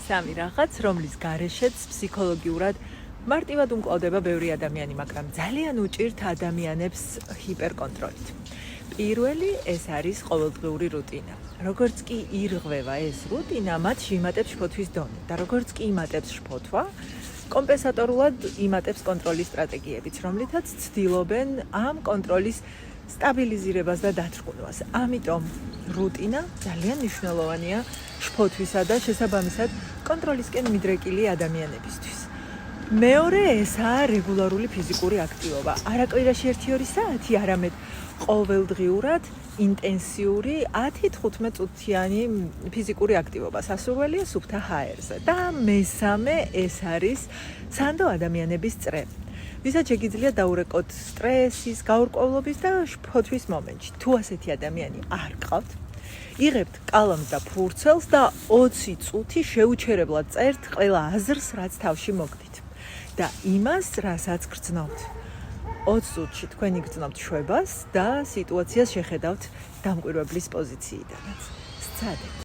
სამი რაღაც, რომლის გარეშეც ფსიქოლოგიურად მარტივად უმკლავდება ბევრი ადამიანი, მაგრამ ძალიან უჭირთ ადამიანებს ჰიპერკონტროლით. პირველი ეს არის ყოველდღიური რუტინა. Როგორც კი ირღვევა ეს რუტინა, მათში იმატებს შფოთვის დონე და როგორც კი იმატებს შფოთვა, კომპენსატორულად იმატებს კონტროლის სტრატეგიებიც, რომლითაც ცდილობენ ამ კონტროლის სტაბილიზირებას და დათრგუნვას. ამიტომ რუტინა ძალიან მნიშვნელოვანია შფოთვისა და შესაბამისად კონტროლისკენ მიდრეკილი ადამიანებისთვის. მეორე ესაა რეგულარული ფიზიკური აქტივობა. არა კვირაში 1-2 საათი, არამედ ყოველდღიურად ინტენსიური 10-15 წუთიანი ფიზიკური აქტივობა სასურველია სუფთა ჰაერზე. და მესამე ეს არის სანდო ადამიანების წრე. ვისაც შეგიძლია დაურეკოთ სტრესის, გაურკვევლობის და შფოთვის მომენტში. თუ ასეთი ადამიანი არ გყავთ, იღებთ კალამს და ფურცელს და 20 წუთი შეუჩერებლად წერთ ყველა აზრს, რაც თავში მოგდით. და იმას, რასაც გრძნობთ. 20 წუთში თქვენ იგრძნობთ შვებას და სიტუაციას შეხედავთ დამკვირვებლის პოზიციიდანაც. სცადეთ.